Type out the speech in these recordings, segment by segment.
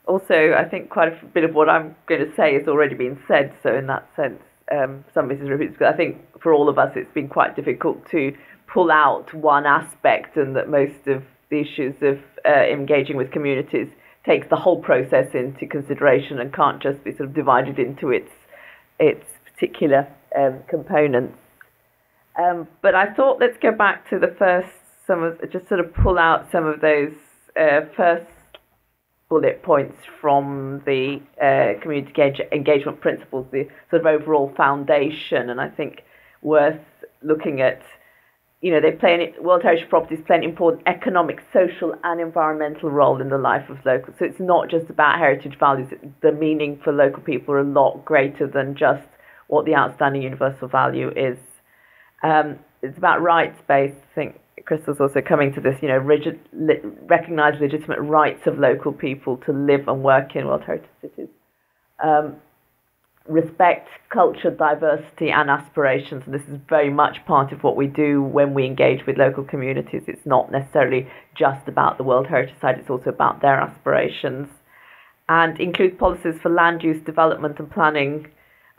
also, I think quite a bit of what I'm going to say has already been said. So in that sense, some of this is repeated. But I think for all of us, it's been quite difficult to pull out one aspect, and that most of the issues of engaging with communities takes the whole process into consideration and can't just be sort of divided into its particular components. But I thought let's go back to the first, just sort of pull out some of those first bullet points from the community engagement principles, the sort of overall foundation, and I think worth looking at. World Heritage Properties play an important economic, social and environmental role in the life of locals. So it's not just about heritage values. The meaning for local people are a lot greater than just what the outstanding universal value is. It's about rights-based. I think Crystal's also coming to this, recognise legitimate rights of local people to live and work in World Heritage Cities. Respect culture, diversity and aspirations. And this is very much part of what we do when we engage with local communities. It's not necessarily just about the World Heritage Site, it's also about their aspirations. And include policies for land use, development and planning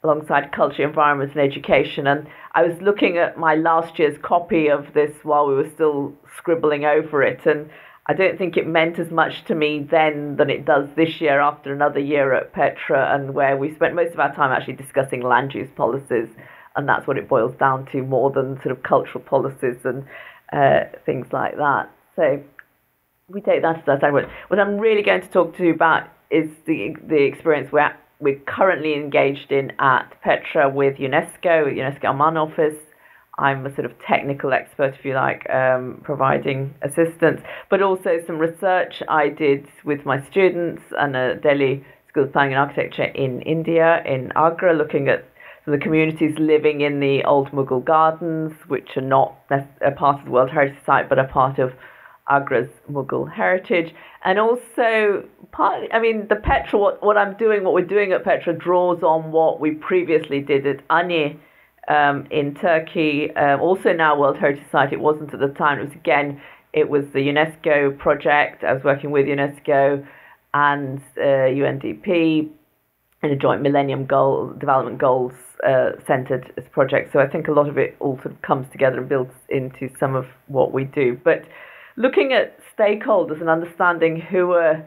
alongside culture, environment and education. And I was looking at my last year's copy of this while we were still scribbling over it, and I don't think it meant as much to me then than it does this year after another year at Petra, and where we spent most of our time actually discussing land use policies, and that's what it boils down to more than sort of cultural policies and things like that. So we take that as our time. What I'm really going to talk to you about is the experience we're currently engaged in at Petra with UNESCO Oman office. I'm a sort of technical expert, if you like, providing assistance, but also some research I did with my students and a Delhi School of Planning and Architecture in India, in Agra, looking at the communities living in the old Mughal gardens, which are not a part of the World Heritage Site, but a part of Agra's Mughal heritage. And also, the Petra, what we're doing at Petra draws on what we previously did at Anye, in Turkey, also now World Heritage Site. It wasn't at the time. It was the UNESCO project. I was working with UNESCO and UNDP in a joint Millennium Development Goals centered project. So I think a lot of it all sort of comes together and builds into some of what we do. But looking at stakeholders and understanding who are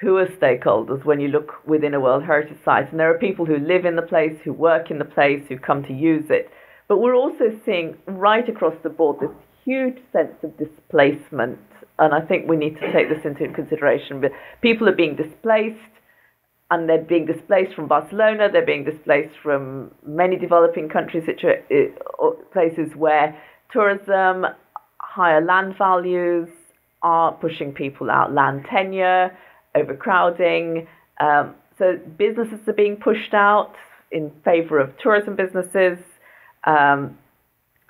stakeholders when you look within a World Heritage Site. And there are people who live in the place, who work in the place, who come to use it. But we're also seeing right across the board this huge sense of displacement. And I think we need to take this into consideration. But people are being displaced, and they're being displaced from Barcelona. They're being displaced from many developing countries, places where tourism, higher land values are pushing people out, land tenure, overcrowding. So businesses are being pushed out in favour of tourism businesses.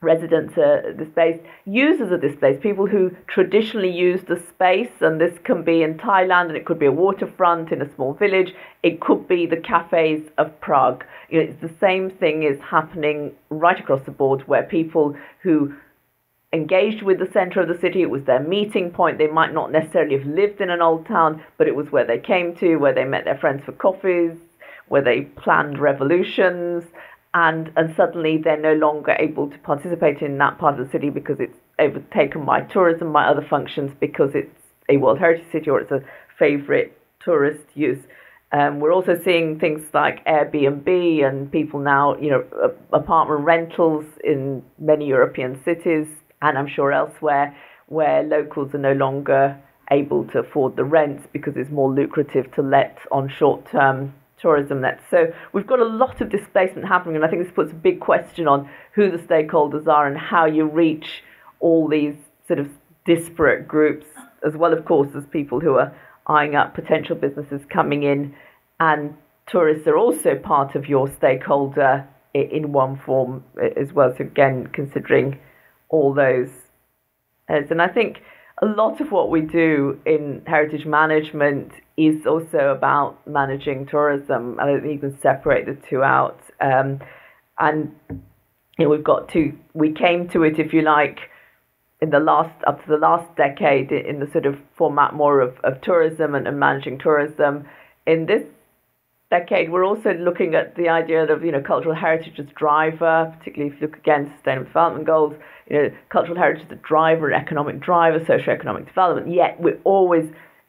Residents are displaced. Users are displaced. People who traditionally use the space, and this can be in Thailand, and it could be a waterfront in a small village. It could be the cafes of Prague. It's the same thing is happening right across the board, where people who engaged with the centre of the city, it was their meeting point. They might not necessarily have lived in an old town, but it was where they came to, where they met their friends for coffees, where they planned revolutions, and suddenly they're no longer able to participate in that part of the city because it's overtaken by tourism, by other functions, because it's a World Heritage City or it's a favourite tourist use. We're also seeing things like Airbnb and people now, apartment rentals in many European cities, and I'm sure elsewhere, where locals are no longer able to afford the rents because it's more lucrative to let on short-term tourism nets. So we've got a lot of displacement happening, and I think this puts a big question on who the stakeholders are and how you reach all these sort of disparate groups, as well, of course, as people who are eyeing up potential businesses coming in, and tourists are also part of your stakeholder in one form as well. So again, considering all those. And I think a lot of what we do in heritage management is also about managing tourism. I don't think you can separate the two out. And we came to it, if you like, up to the last decade in the sort of format more of tourism and managing tourism. in this decade, we're also looking at the idea of, cultural heritage as driver, particularly if you look again Sustainable Development Goals, cultural heritage as a driver, economic driver, socioeconomic development, yet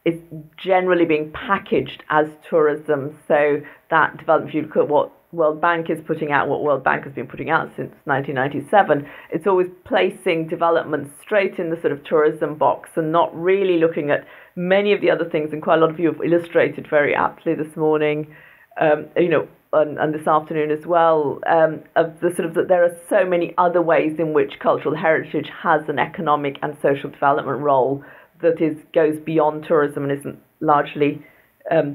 it's generally being packaged as tourism. So that development, if you look at what World Bank is putting out, what World Bank has been putting out since 1997, it's always placing development straight in the sort of tourism box and not really looking at many of the other things. And quite a lot of you have illustrated very aptly this morning, and this afternoon as well, of the sort of that there are so many other ways in which cultural heritage has an economic and social development role that goes beyond tourism and isn't largely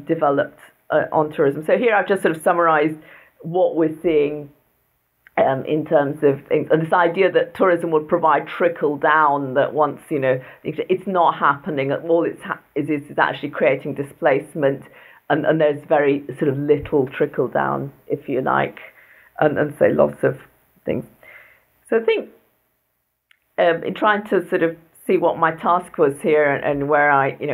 developed on tourism. So here I've just sort of summarised what we're seeing in terms of things, and this idea that tourism would provide trickle down, that once, it's not happening. All is actually creating displacement, and there's very sort of little trickle down, if you like, and so lots of things. So I think in trying to sort of see what my task was here and where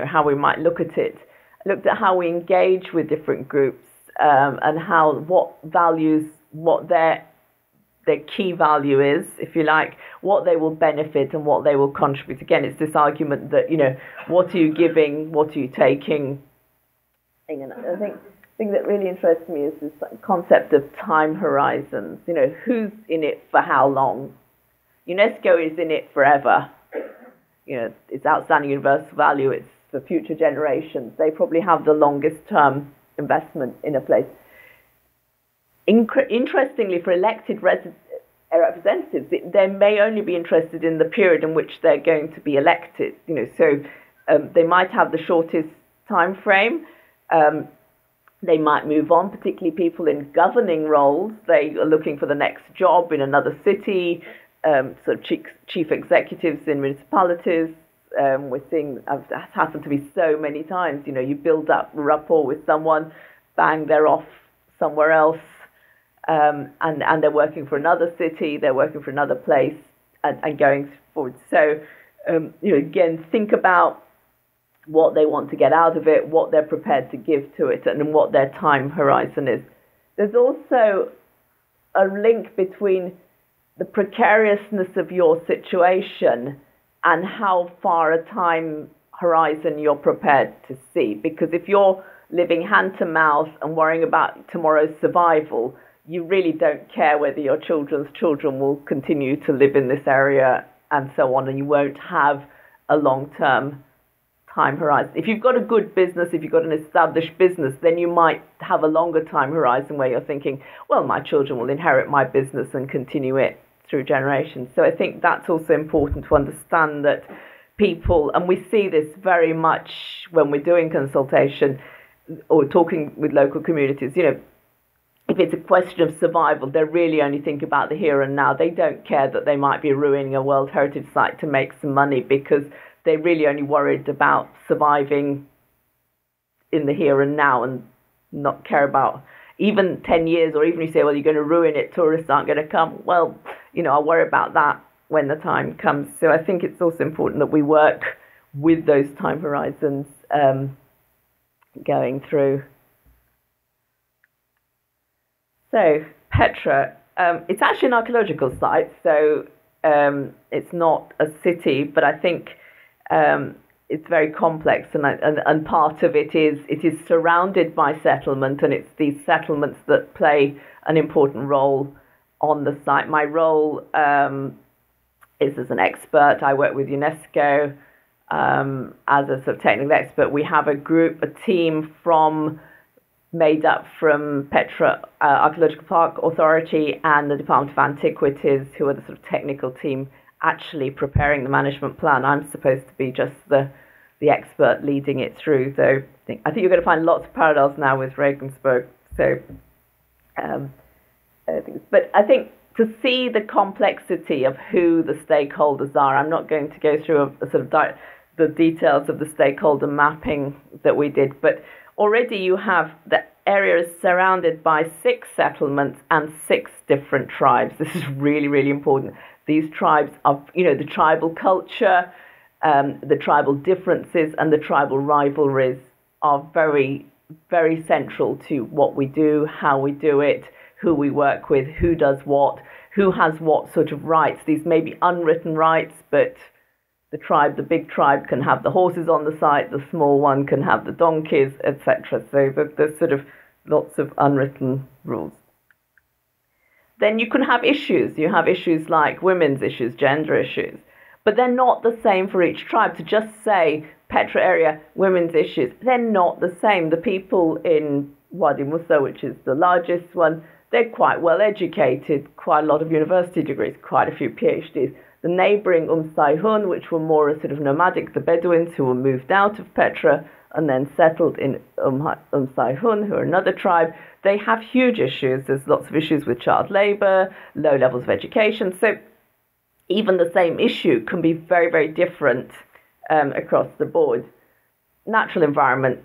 how we might look at it, I looked at how we engage with different groups, and what values, what their key value is, if you like, what they will benefit and what they will contribute. Again, it's this argument that, what are you giving, what are you taking? And I think the thing that really interests me is this concept of time horizons. Who's in it for how long? UNESCO is in it forever. It's outstanding universal value. It's for future generations. They probably have the longest term investment in a place. Interestingly, for elected representatives, they may only be interested in the period in which they're going to be elected. So they might have the shortest time frame. They might move on, particularly people in governing roles. They are looking for the next job in another city, sort of chief executives in municipalities. We're seeing, that's happened to me so many times. You build up rapport with someone, bang, they're off somewhere else, and they're working for another city, they're working for another place, and going forward. So, again, think about what they want to get out of it, what they're prepared to give to it, and what their time horizon is. There's also a link between the precariousness of your situation and how far a time horizon you're prepared to see. Because if you're living hand to mouth and worrying about tomorrow's survival, you really don't care whether your children's children will continue to live in this area and so on, and you won't have a long-term time horizon. If you've got a good business, if you've got an established business, then you might have a longer time horizon where you're thinking, well, my children will inherit my business and continue it through generations. So I think that's also important to understand that people, and we see this very much when we're doing consultation or talking with local communities, if it's a question of survival, they really only think about the here and now. They don't care that they might be ruining a World Heritage Site to make some money, because they're really only worried about surviving in the here and now and not care about even 10 years, or even if you say, well, you're going to ruin it, tourists aren't going to come. Well, I'll worry about that when the time comes. So I think it's also important that we work with those time horizons going through. So Petra, it's actually an archaeological site, so it's not a city, but I think it's very complex, and part of it is surrounded by settlement, and it's these settlements that play an important role on the site. My role is as an expert. I work with UNESCO as a sort of technical expert. We have a team made up from Petra Archaeological Park Authority and the Department of Antiquities, who are the sort of technical team actually preparing the management plan. I'm supposed to be just the expert leading it through. So I think you're going to find lots of parallels now with Regensburg. So, but I think to see the complexity of who the stakeholders are, I'm not going to go through a sort of the details of the stakeholder mapping that we did, but already you have the area is surrounded by 6 settlements and 6 different tribes. This is really, really important. These tribes are, the tribal culture, the tribal differences and the tribal rivalries are very very central to what we do, how we do it, who we work with, who does what, who has what sort of rights. These may be unwritten rights, but the big tribe can have the horses on the site, the small one can have the donkeys, etc. So there's sort of lots of unwritten rules. Then you can have issues. You have issues like women's issues, gender issues, but they're not the same for each tribe. To just say Petra area, women's issues, they're not the same. The people in Wadi Musa, which is the largest one, they're quite well educated, quite a lot of university degrees, quite a few PhDs. The neighbouring Sayhun, which were more a sort of nomadic, the Bedouins who were moved out of Petra and then settled in Sayhun, who are another tribe, they have huge issues. There's lots of issues with child labour, low levels of education. So even the same issue can be very, very different across the board. Natural environment,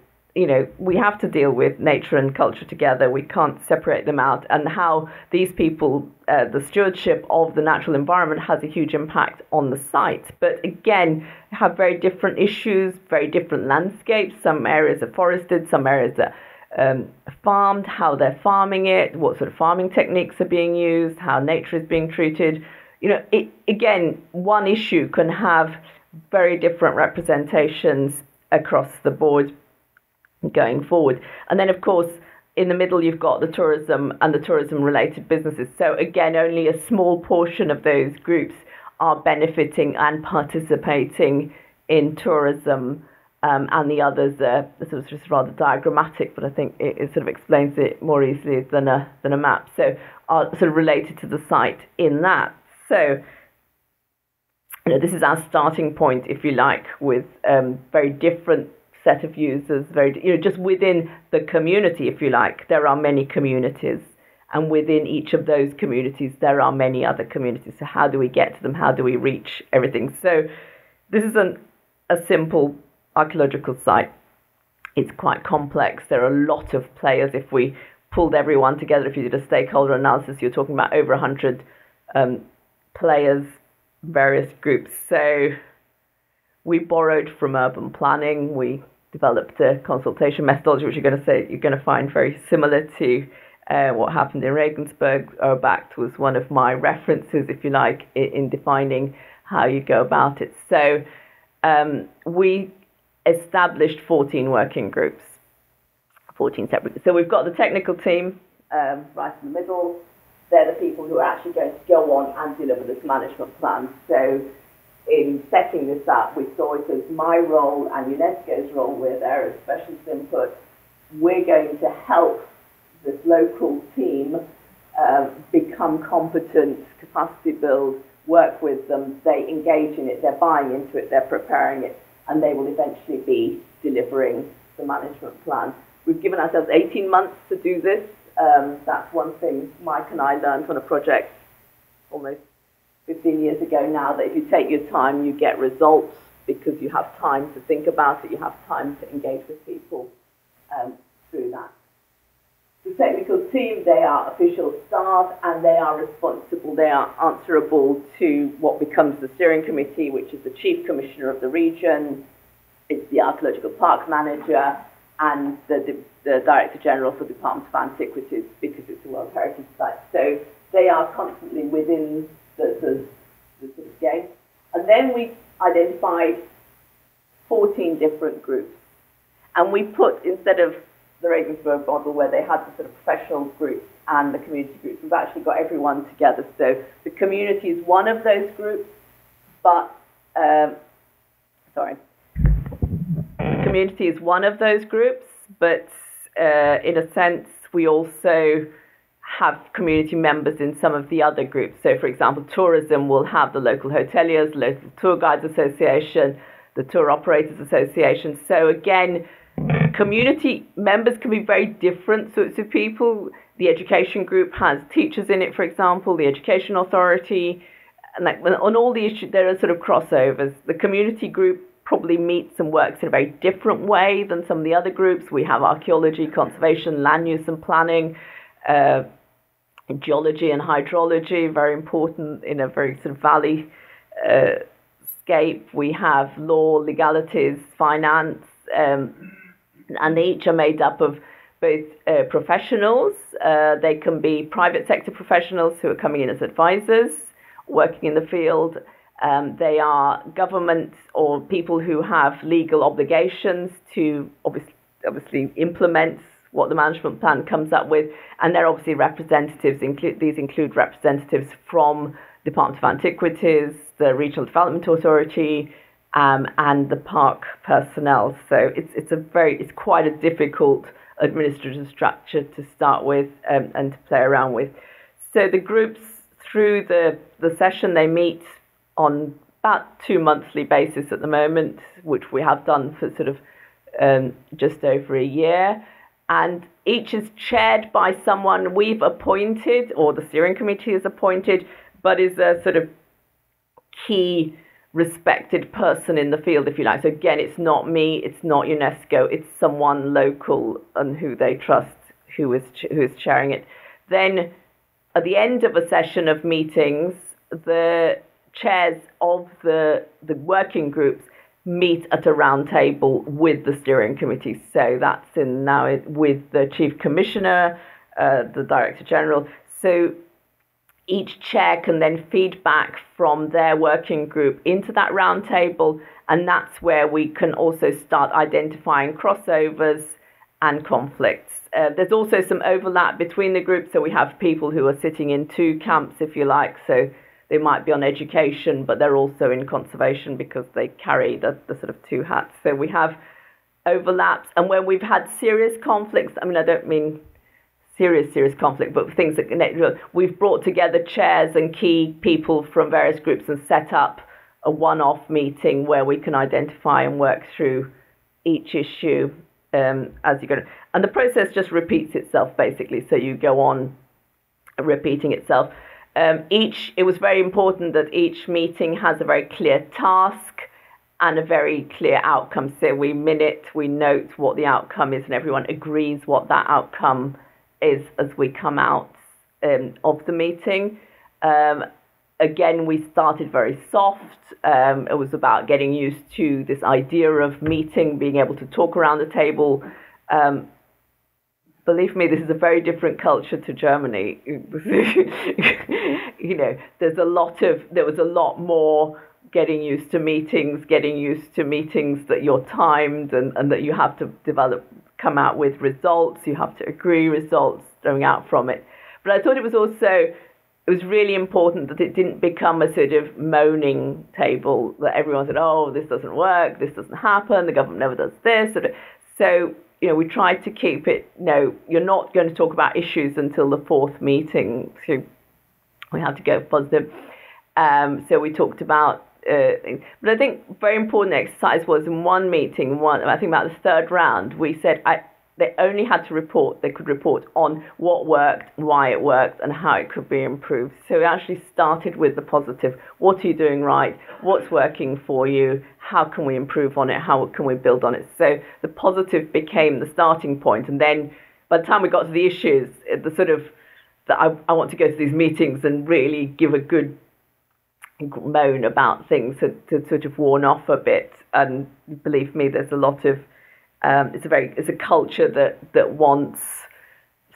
we have to deal with nature and culture together. We can't separate them out. And how these people, the stewardship of the natural environment has a huge impact on the site. But again, have very different issues, very different landscapes. Some areas are forested, some areas are farmed, how they're farming it, what sort of farming techniques are being used, how nature is being treated. Again, one issue can have very different representations across the board going forward. And then, of course, in the middle, you've got the tourism and the tourism-related businesses. So again, only a small portion of those groups are benefiting and participating in tourism, and the others are sort of just rather diagrammatic, but I think it sort of explains it more easily than a map. So are sort of related to the site in that. So this is our starting point, if you like, with very different set of users, just within the community, if you like, there are many communities, and within each of those communities there are many other communities. So how do we get to them? How do we reach everything? So this isn't a simple archaeological site. It's quite complex. There are a lot of players. If we pulled everyone together, if you did a stakeholder analysis, you're talking about over 100 players, various groups. So we borrowed from urban planning. We developed a consultation methodology, which you're going to find very similar to what happened in Regensburg. Orbasli was one of my references, if you like, in defining how you go about it. So we established 14 working groups, 14 separate. So we've got the technical team right in the middle. They're the people who are actually going to go on and deliver this management plan. So in setting this up, we saw it as my role and UNESCO's role. We're there as specialist input. We're going to help this local team become competent, capacity build, work with them. They engage in it, they're buying into it, they're preparing it, and they will eventually be delivering the management plan. We've given ourselves 18 months to do this. That's one thing Mike and I learned on a project almost 15 years ago now, that if you take your time, you get results, because you have time to think about it, you have time to engage with people through that. The technical team, they are official staff, and they are responsible, they are answerable to what becomes the steering committee, which is the chief commissioner of the region. It's the archaeological park manager and the director general for the Department of Antiquities, because it's a World Heritage Site. So they are constantly within the sort of game. And then we identified 14 different groups. And we put, instead of the Regensburg model where they had the sort of professional groups and the community groups, we've actually got everyone together. So the community is one of those groups, but, the community is one of those groups, but in a sense, we also have community members in some of the other groups. So, for example, tourism will have the local hoteliers, local tour guides association, the tour operators association. So again, community members can be very different sorts of people. The education group has teachers in it, for example, the education authority, and on all the issues, there are sort of crossovers. The community group probably meets and works in a very different way than some of the other groups. We have archaeology, conservation, land use and planning, geology and hydrology, very important in a very sort of valley scape. We have law, legalities, finance, and they each are made up of both professionals. They can be private sector professionals who are coming in as advisors, working in the field. They are government or people who have legal obligations to obviously implement what the management plan comes up with, and they're obviously representatives. These include representatives from Department of Antiquities, the Regional Development Authority, and the park personnel. So it's quite a difficult administrative structure to start with and to play around with. So the groups, through the session, they meet on about 2 monthly basis at the moment, which we have done for sort of just over a year. And each is chaired by someone we've appointed, or the steering committee is appointed, but is a sort of key respected person in the field, if you like. So again, it's not me, it's not UNESCO, it's someone local and who they trust who is chairing it. Then at the end of a session of meetings, the chairs of the working groups meet at a round table with the steering committee. So that's with the chief commissioner, the director general. So each chair can then feed back from their working group into that round table, and that's where we can also start identifying crossovers and conflicts. There's also some overlap between the groups, so we have people who are sitting in two camps, if you like. So they might be on education, but they're also in conservation because they carry the sort of two hats. So we have overlaps. And when we've had serious conflicts, I mean, I don't mean serious conflict, but things that connect, we've brought together chairs and key people from various groups and set up a one-off meeting where we can identify and work through each issue as you go. And the process just repeats itself, basically. So you go on repeating itself. It was very important that each meeting has a very clear task and a very clear outcome. So we note what the outcome is, and everyone agrees what that outcome is as we come out of the meeting. Again, we started very soft. It was about getting used to this idea of meeting, being able to talk around the table. Believe me, this is a very different culture to Germany. There was a lot more getting used to meetings that you're timed and that you have to come out with results. You have to agree results going out from it. But I thought it was really important that it didn't become a sort of moaning table that everyone said, oh, this doesn't work, this doesn't happen, the government never does this. So we tried to keep it, you're not going to talk about issues until the fourth meeting. So we had to go positive. So we talked about things. But I think very important exercise was in one meeting, I think about the third round, we said they only had to report, they could report on what worked, why it worked, and how it could be improved. So we actually started with the positive. What are you doing right? What's working for you? How can we improve on it? How can we build on it? So the positive became the starting point. And then by the time we got to the issues, the sort of, that I want to go to these meetings and really give a good moan about things to sort of worn off a bit. And believe me, there's a lot of, it's a culture that wants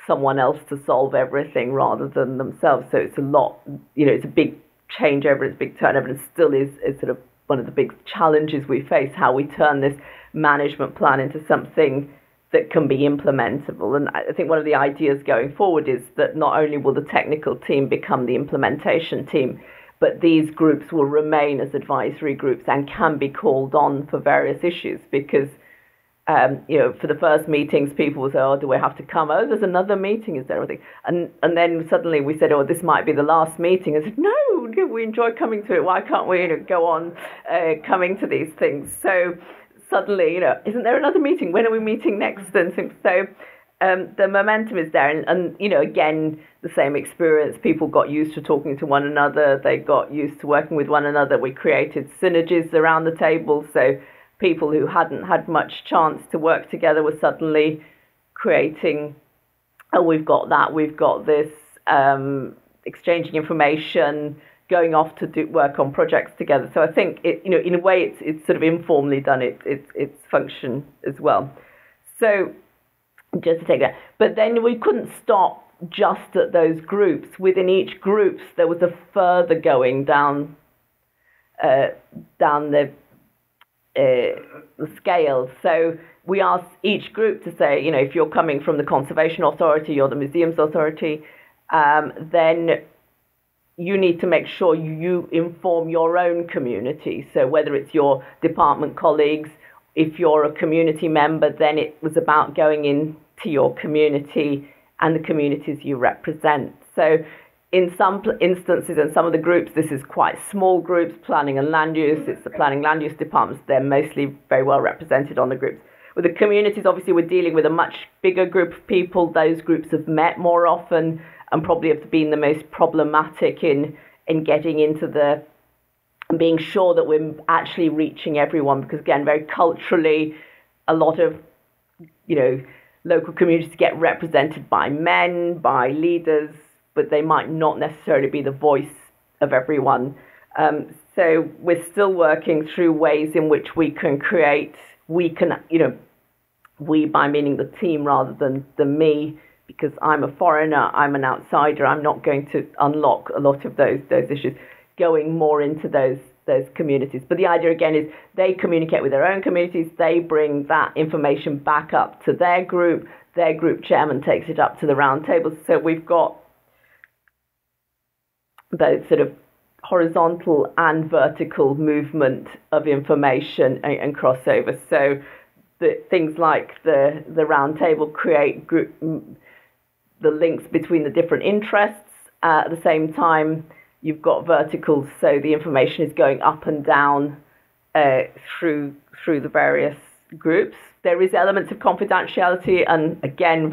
someone else to solve everything rather than themselves. So it's a lot, it's a big changeover, it's a big turnover, and it still is sort of one of the big challenges we face, how we turn this management plan into something that can be implementable. And I think one of the ideas going forward is that not only will the technical team become the implementation team, but these groups will remain as advisory groups and can be called on for various issues, because for the first meetings, people will say, oh, do we have to come? Oh, there's another meeting, is there anything? And then suddenly we said, oh, this might be the last meeting. I said, no, we enjoy coming to it. Why can't we go on coming to these things? So suddenly, isn't there another meeting? When are we meeting next? And so the momentum is there. And again, the same experience. People got used to talking to one another. They got used to working with one another. We created synergies around the table. So people who hadn't had much chance to work together were suddenly creating, oh, we've got this, exchanging information, going off to work on projects together. So I think in a way it's sort of informally done its function as well. So just to take that. But then we couldn't stop just at those groups. Within each group, there was a further going down the scale. So we asked each group to say, if you're coming from the Conservation Authority or the Museums Authority, then you need to make sure you inform your own community. So whether it's your department colleagues, if you're a community member, then it was about going into your community and the communities you represent. So in some instances, in some of the groups, this is quite small groups, planning and land use. It's the planning land use departments. They're mostly very well represented on the groups. With the communities, obviously, we're dealing with a much bigger group of people. Those groups have met more often and probably have been the most problematic in getting into and being sure that we're actually reaching everyone. Because, again, very culturally, a lot of, local communities get represented by men, by leaders, but they might not necessarily be the voice of everyone. So we're still working through ways in which we can we by meaning the team rather than me, because I'm a foreigner, I'm an outsider, I'm not going to unlock a lot of those issues, going more into those communities. But the idea again is they communicate with their own communities, they bring that information back up to their group chairman takes it up to the round tables. So we've got both sort of horizontal and vertical movement of information and crossover. So things like the round table create the links between the different interests. At the same time, you've got verticals, so the information is going up and down through the various groups. There is elements of confidentiality, and again,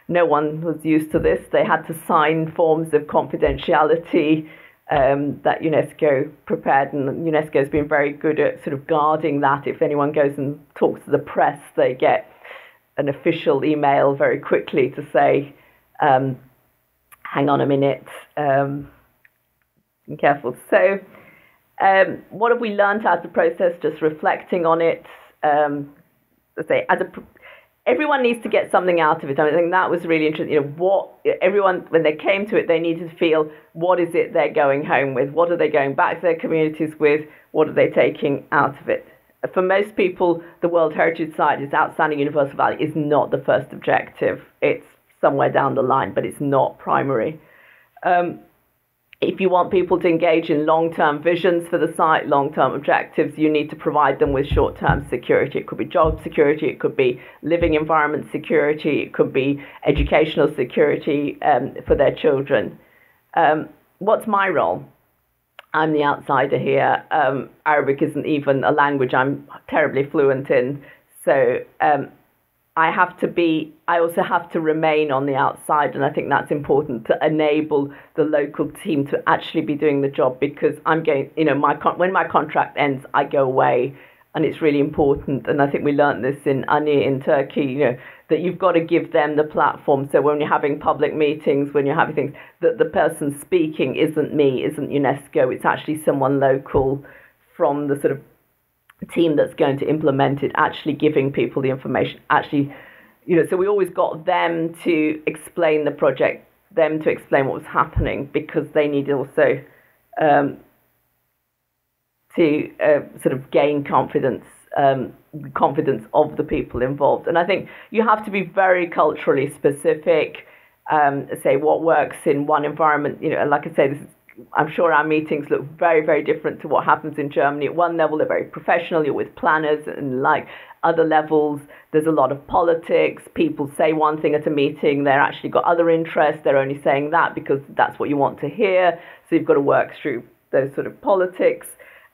no one was used to this. They had to sign forms of confidentiality that UNESCO prepared, and UNESCO has been very good at sort of guarding that. If anyone goes and talks to the press, they get an official email very quickly to say, hang on a minute, be careful. So what have we learned out of the process? Just reflecting on it, let's say, everyone needs to get something out of it. I think that was really interesting. Everyone, when they came to it, they needed to feel, what is it they're going home with? What are they going back to their communities with? What are they taking out of it? For most people, the World Heritage Site, its outstanding universal value, is not the first objective. It's somewhere down the line, but it's not primary. If you want people to engage in long-term visions for the site, long-term objectives, you need to provide them with short-term security. It could be job security, it could be living environment security, it could be educational security for their children. What's my role? I'm the outsider here. Arabic isn't even a language I'm terribly fluent in. So I also have to remain on the outside, and I think that's important to enable the local team to actually be doing the job, because I'm going, when my contract ends, I go away, and it's really important. And I think we learned this in Ani in Turkey, that you've got to give them the platform. So when you're having public meetings, when you're having things, that the person speaking isn't me, isn't UNESCO, it's actually someone local from the sort of team that's going to implement it, actually giving people the information, actually, so we always got them to explain the project, them to explain what was happening, because they needed also to sort of gain confidence of the people involved. And I think you have to be very culturally specific, say what works in one environment, like I say, I'm sure our meetings look very, very different to what happens in Germany. At one level, they're very professional. You're with planners, and like other levels, there's a lot of politics. People say one thing at a meeting. They're actually got other interests. They're only saying that because that's what you want to hear. So you've got to work through those sort of politics.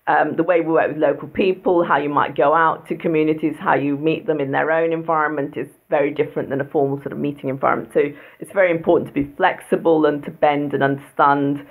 The way we work with local people, how you might go out to communities, how you meet them in their own environment is very different than a formal sort of meeting environment. So it's very important to be flexible and to bend and understand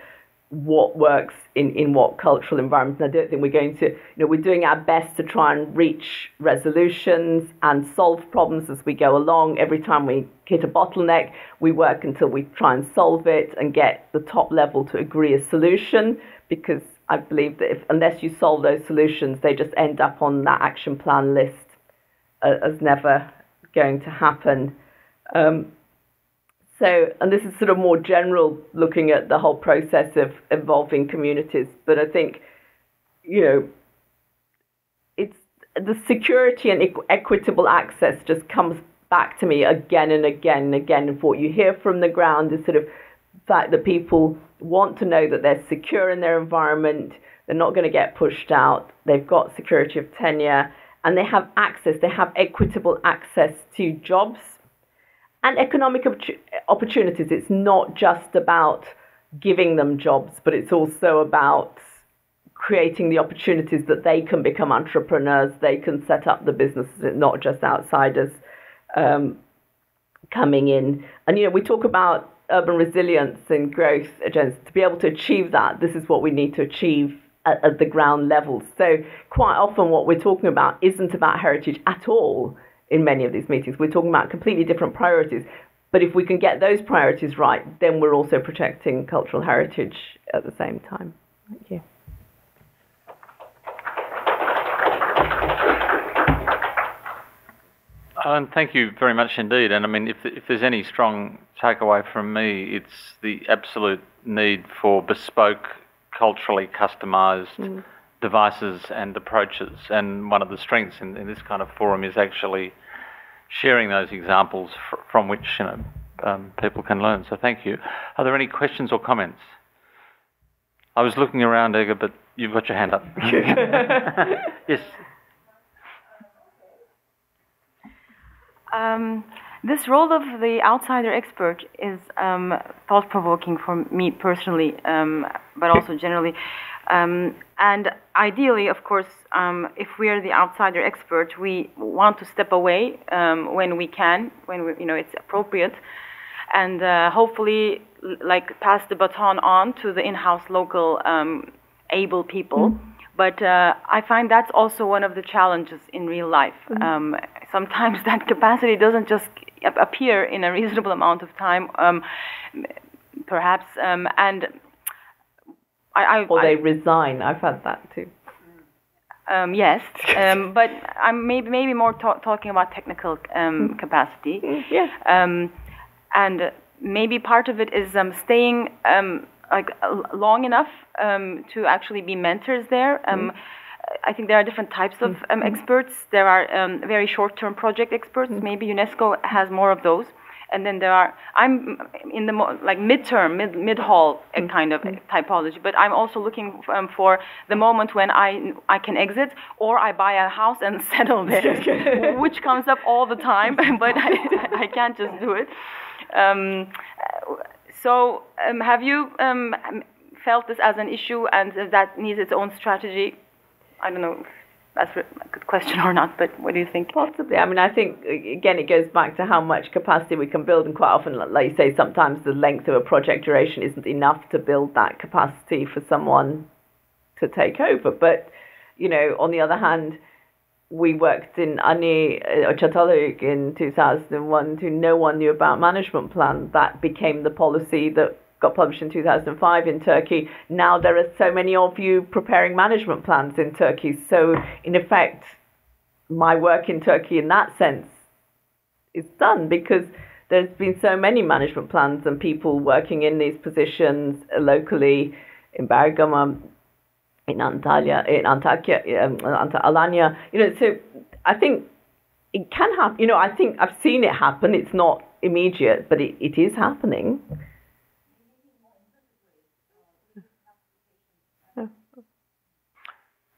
what works in what cultural environment. And I don't think we're going to, we're doing our best to try and reach resolutions and solve problems as we go along. Every time we hit a bottleneck, we work until we try and solve it and get the top level to agree a solution, because I believe that unless you solve those solutions, they just end up on that action plan list as never going to happen. And this is sort of more general, looking at the whole process of evolving communities. But I think, it's the security and equitable access just comes back to me again and again and again. And what you hear from the ground is sort of the fact that people want to know that they're secure in their environment, they're not going to get pushed out, they've got security of tenure, and they have access, they have equitable access to jobs and economic opportunities. It's not just about giving them jobs, but it's also about creating the opportunities that they can become entrepreneurs, they can set up the businesses, not just outsiders coming in. And, we talk about urban resilience and growth agendas. To be able to achieve that, this is what we need to achieve at the ground level. So quite often what we're talking about isn't about heritage at all in many of these meetings. We're talking about completely different priorities. But if we can get those priorities right, then we're also protecting cultural heritage at the same time. Thank you. Thank you very much indeed. And I mean, if there's any strong takeaway from me, it's the absolute need for bespoke, culturally customised devices and approaches. And one of the strengths in this kind of forum is actually sharing those examples from which people can learn. So thank you. Are there any questions or comments? I was looking around, Ega, but you've got your hand up. Yes. This role of the outsider expert is thought-provoking for me personally, but also generally. And ideally, of course, if we are the outsider expert, we want to step away when we can, when it's appropriate, and hopefully, pass the baton on to the in-house local able people. But I find that's also one of the challenges in real life. Sometimes that capacity doesn't just appear in a reasonable amount of time, perhaps, and or they resign. I've had that too. Yes, but I'm maybe more talking about technical capacity. And maybe part of it is staying long enough to actually be mentors there. I think there are different types of experts. There are very short-term project experts. Maybe UNESCO has more of those. And then I'm in the mid-term, mid-haul kind of typology. But I'm also looking for the moment when I can exit, or I buy a house and settle there, which comes up all the time. But I can't just do it. So have you felt this as an issue, and that needs its own strategy? I don't know if that's a good question or not, but what do you think? Possibly. I mean, I think, again, it goes back to how much capacity we can build, and quite often, like you say, sometimes the length of a project duration isn't enough to build that capacity for someone to take over. But, on the other hand, we worked in Çatalhöyük in 2001 to no one knew about management plan. That became the policy that got published in 2005 in Turkey. Now there are so many of you preparing management plans in Turkey. So in effect, my work in Turkey in that sense is done, because there's been so many management plans and people working in these positions locally in Bergamo, in Antalya, Alanya. So I think it can happen. I think I've seen it happen. It's not immediate, but it is happening.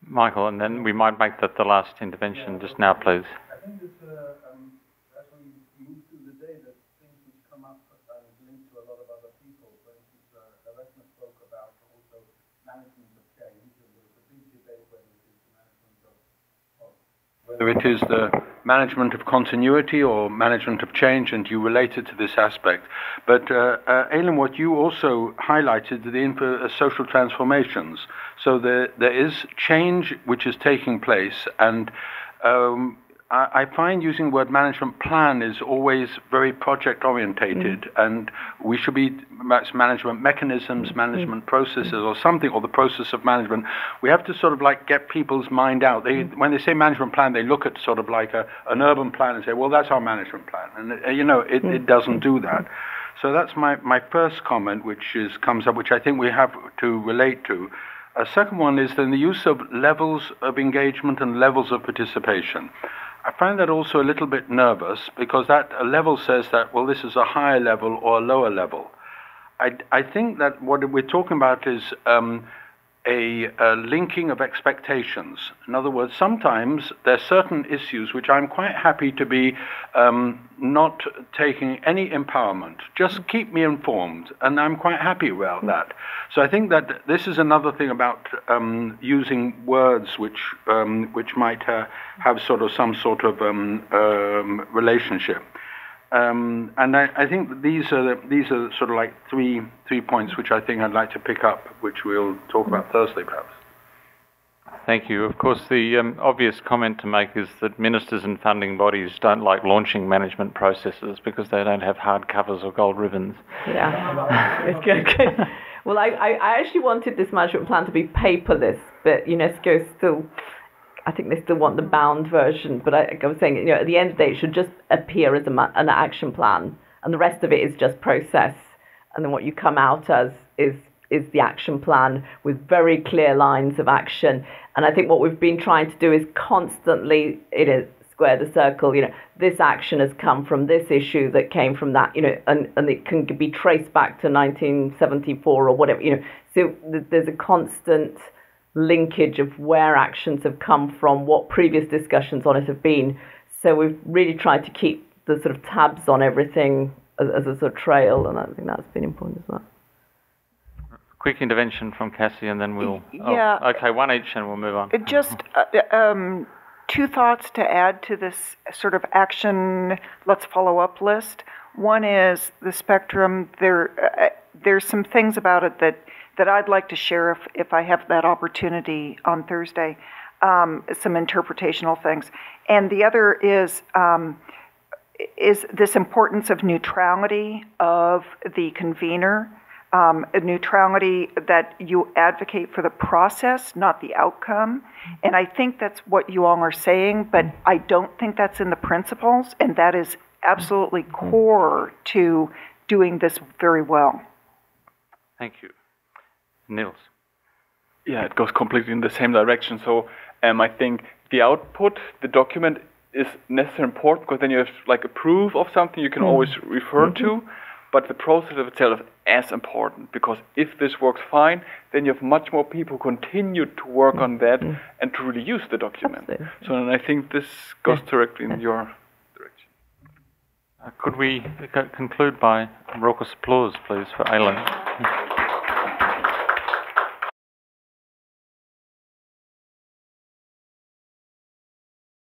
Michael, and then we might make that the last intervention just now, please. I think this, as we move through the day, that things which come up linked to a lot of other people. For instance, Aylin spoke about also management of change, and there's a big debate whether it is the management of continuity or management of change, and you related to this aspect. But Aylin, what you also highlighted, the social transformations. So there is change which is taking place, and I find using the word management plan is always very project orientated, and we should be management mechanisms, management processes, or something, or the process of management. We have to sort of like get people's mind out. When they say management plan, they look at sort of like an urban plan and say, well, that's our management plan, and it doesn't do that. So that's my first comment, which comes up, which I think we have to relate to. A second one is then the use of levels of engagement and levels of participation. I find that also a little bit nervous, because that a level says that, well, this is a higher level or a lower level. I think that what we're talking about is a linking of expectations. In other words, sometimes there are certain issues which I'm quite happy to be not taking any empowerment. Just keep me informed, and I'm quite happy about that. So I think that this is another thing about using words which might have some sort of relationship. And I think these are sort of like three points which I think I'd like to pick up, which we'll talk about Thursday perhaps. Thank you. Of course, the obvious comment to make is that ministers and funding bodies don't like launching management processes because they don't have hard covers or gold ribbons. Yeah, it's good. Well, I actually wanted this management plan to be paperless, but UNESCO still, I think they still want the bound version. But I was saying, at the end of the day, it should just appear as an action plan, and the rest of it is just process. And then what you come out as is the action plan with very clear lines of action. And I think what we've been trying to do is constantly square the circle. This action has come from this issue that came from that. And it can be traced back to 1974 or whatever. So there's a constant linkage of where actions have come from, what previous discussions on it have been. So we've really tried to keep the sort of tabs on everything as a sort of trail, and I think that's been important as well. Quick intervention from Cassie, and then we'll... Yeah. Oh, okay, one each, and we'll move on. Just two thoughts to add to this sort of action, let's follow up list. One is the spectrum. There's some things about it that I'd like to share if I have that opportunity on Thursday, some interpretational things. And the other is this importance of neutrality of the convener, a neutrality that you advocate for the process, not the outcome. And I think that's what you all are saying, but I don't think that's in the principles, and that is absolutely core to doing this very well. Thank you. Niels. Yeah, it goes completely in the same direction. So I think the output, the document, is necessarily important, because then you have like a proof of something you can always refer to. But the process of itself is as important, because if this works fine, then you have much more people who continue to work on that and to really use the document. Absolutely. So and I think this goes directly in your direction. Could we conclude by raucous applause, please, for Aylin?